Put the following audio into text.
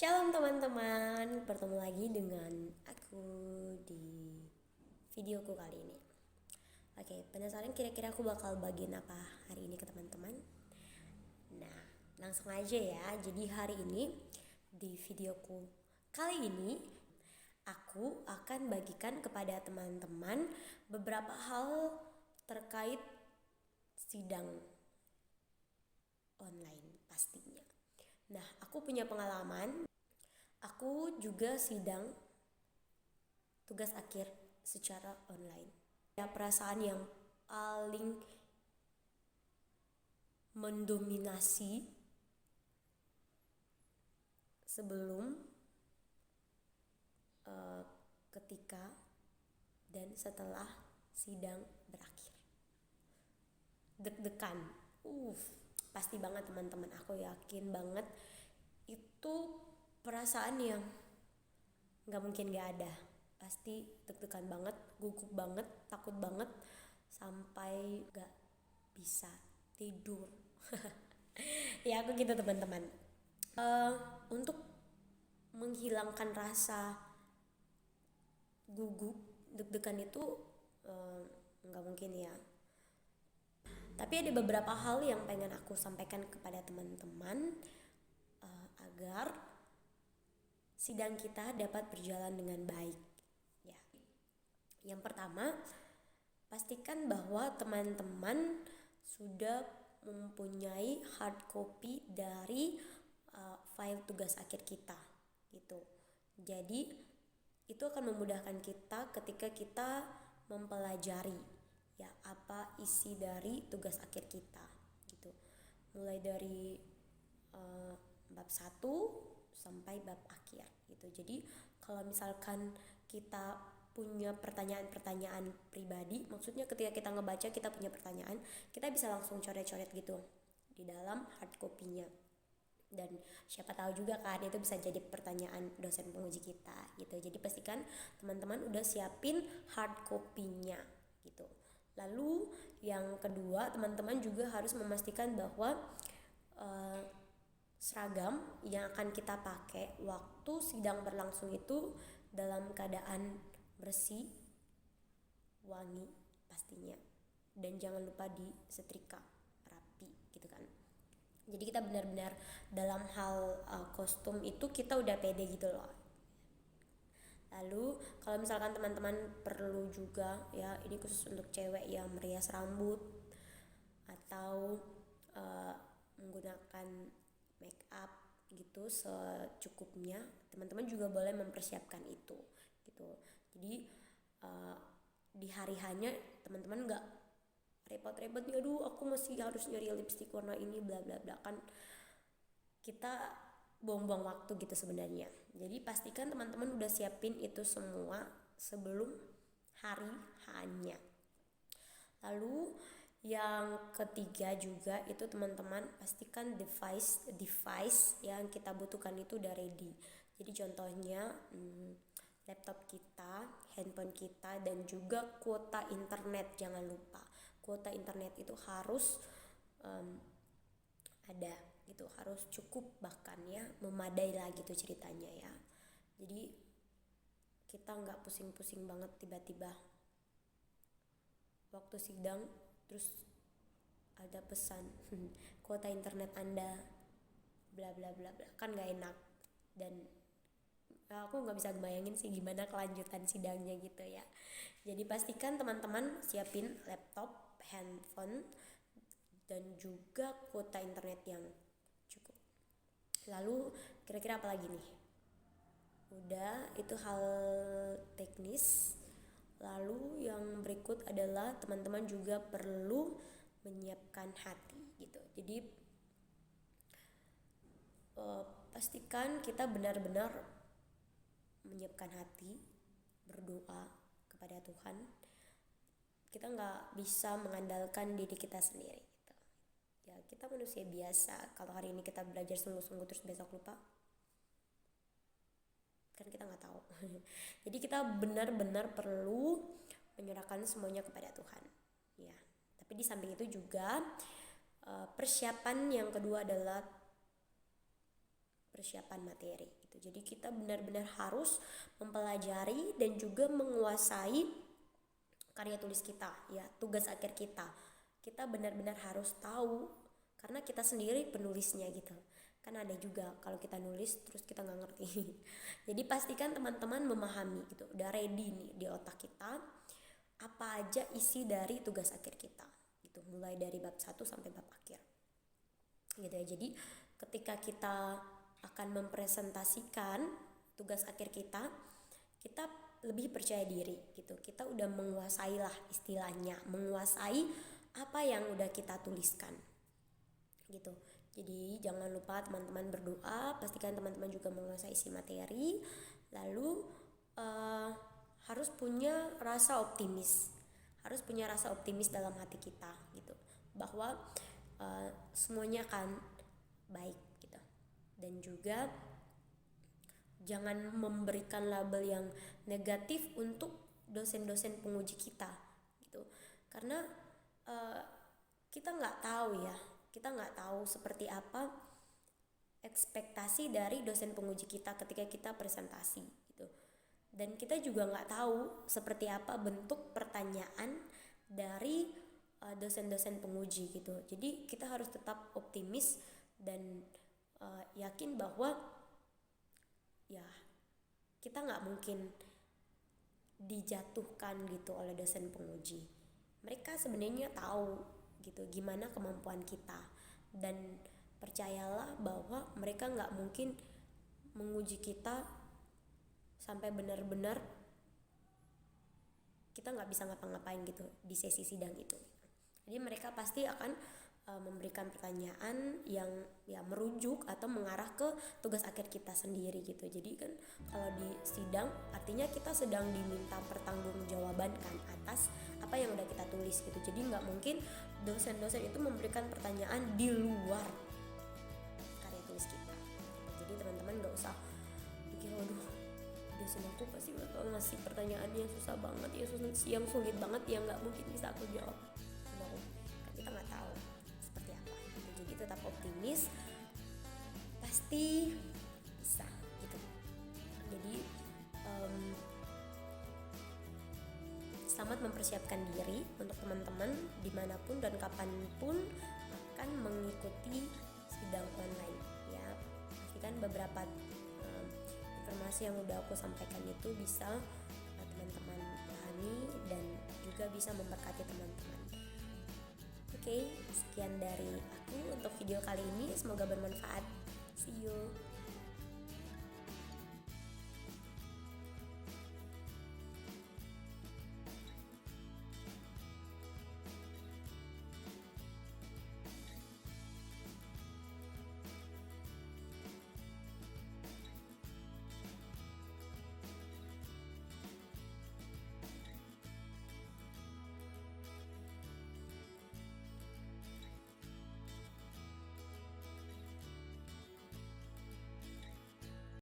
Shalom teman-teman, bertemu lagi dengan aku di videoku kali ini. Oke, penasaran kira-kira aku bakal bagiin apa hari ini ke teman-teman? Nah, langsung aja ya. Jadi hari ini di videoku kali ini aku akan bagikan kepada teman-teman beberapa hal terkait sidang online pastinya. Nah, aku punya pengalaman. Aku juga sidang tugas akhir secara online. Ya, perasaan yang paling mendominasi sebelum, ketika, dan setelah sidang berakhir. Deg-degan. Pasti banget teman-teman. Aku yakin banget itu perasaan yang gak mungkin gak ada. Pasti deg-degan banget, gugup banget, takut banget, sampai gak bisa tidur. Ya aku gitu teman-teman. Untuk menghilangkan rasa gugup, deg-degan itu gak mungkin ya. Tapi ada beberapa hal yang pengen aku sampaikan kepada teman-teman agar sidang kita dapat berjalan dengan baik. Ya. Yang pertama, pastikan bahwa teman-teman sudah mempunyai hard copy dari file tugas akhir kita gitu. Jadi itu akan memudahkan kita ketika kita mempelajari ya apa isi dari tugas akhir kita gitu. Mulai dari bab 1 sampai bab akhir gitu. Jadi kalau misalkan kita punya pertanyaan-pertanyaan pribadi, maksudnya ketika kita ngebaca kita punya pertanyaan, kita bisa langsung coret-coret gitu di dalam hard copy-nya. Dan siapa tahu juga kan itu bisa jadi pertanyaan dosen penguji kita gitu. Jadi pastikan teman-teman udah siapin hard copy-nya gitu. Lalu yang kedua, teman-teman juga harus memastikan bahwa seragam yang akan kita pakai waktu sidang berlangsung itu dalam keadaan bersih, wangi pastinya, dan jangan lupa disetrika rapi gitu kan. Jadi kita benar-benar dalam hal kostum itu kita udah pede gitu loh. Lalu kalau misalkan teman-teman perlu juga ya, ini khusus untuk cewek yang merias rambut atau menggunakan make up gitu secukupnya, teman-teman juga boleh mempersiapkan itu gitu. Jadi di hari hanya teman-teman nggak repot-repot nih, aduh aku masih harus nyari lipstick warna ini bla bla bla, kan kita buang-buang waktu gitu sebenarnya. Jadi pastikan teman-teman udah siapin itu semua sebelum hari hanya. Lalu yang ketiga juga itu teman-teman pastikan device yang kita butuhkan itu udah ready. Jadi contohnya laptop kita, handphone kita, dan juga kuota internet. Jangan lupa kuota internet itu harus ada gitu, harus cukup, bahkan ya memadai lah gitu ceritanya ya. Jadi kita nggak pusing-pusing banget tiba-tiba waktu sidang terus ada pesan kuota internet Anda bla bla bla bla, kan nggak enak. Dan aku nggak bisa bayangin sih gimana kelanjutan sidangnya gitu ya. Jadi pastikan teman-teman siapin laptop, handphone, dan juga kuota internet yang cukup. Lalu kira-kira apa lagi nih? Udah, itu hal teknis. Lalu yang berikut adalah teman-teman juga perlu menyiapkan hati gitu. Jadi pastikan kita benar-benar menyiapkan hati, berdoa kepada Tuhan. Kita nggak bisa mengandalkan diri kita sendiri gitu. Ya kita manusia biasa, kalau hari ini kita belajar sungguh-sungguh terus besok lupa, kan kita nggak tahu. Jadi kita benar-benar perlu menyerahkan semuanya kepada Tuhan ya. Tapi di samping itu juga persiapan yang kedua adalah persiapan materi. gitu. Jadi kita benar-benar harus mempelajari dan juga menguasai karya tulis kita, ya, tugas akhir kita. Kita benar-benar harus tahu karena kita sendiri penulisnya gitu. Kan ada juga kalau kita nulis terus kita nggak ngerti. Jadi pastikan teman-teman memahami gitu, udah ready nih di otak kita apa aja isi dari tugas akhir kita gitu, mulai dari bab 1 sampai bab akhir gitu ya. Jadi ketika kita akan mempresentasikan tugas akhir kita, kita lebih percaya diri gitu. Kita udah menguasai lah istilahnya, menguasai apa yang udah kita tuliskan gitu. Jadi jangan lupa teman-teman berdoa, pastikan teman-teman juga menguasai isi materi. Lalu harus punya rasa optimis. Harus punya rasa optimis dalam hati kita gitu. Bahwa semuanya akan baik gitu. Dan juga jangan memberikan label yang negatif untuk dosen-dosen penguji kita gitu. Karena kita nggak tahu seperti apa ekspektasi dari dosen penguji kita ketika kita presentasi gitu. Dan kita juga nggak tahu seperti apa bentuk pertanyaan dari dosen-dosen penguji gitu. Jadi kita harus tetap optimis dan yakin bahwa ya kita nggak mungkin dijatuhkan gitu oleh dosen penguji. Mereka sebenarnya tahu gitu gimana kemampuan kita, dan percayalah bahwa mereka nggak mungkin menguji kita sampai benar-benar kita nggak bisa ngapa-ngapain gitu di sesi sidang itu. Jadi mereka pasti akan memberikan pertanyaan yang ya merujuk atau mengarah ke tugas akhir kita sendiri gitu. Jadi kan kalau di sidang artinya kita sedang diminta pertanggungjawaban kan atas apa yang udah kita tulis gitu. Jadi nggak mungkin dosen-dosen itu memberikan pertanyaan di luar karya tulis kita. Jadi teman-teman nggak usah pikir waduh dosen aku pasti bakal ngasih pertanyaan yang susah banget ya, yang sulit banget ya, nggak mungkin bisa aku jawab. Kan kita nggak tahu seperti apa gitu. Jadi tetap optimis, pasti bisa gitu. Jadi selamat mempersiapkan diri untuk teman-teman dimanapun dan kapanpun akan mengikuti sidang online ya. Pastikan beberapa informasi yang udah aku sampaikan itu bisa teman-teman pahami dan juga bisa memberkati teman-teman. Oke, sekian dari aku untuk video kali ini, semoga bermanfaat. See you.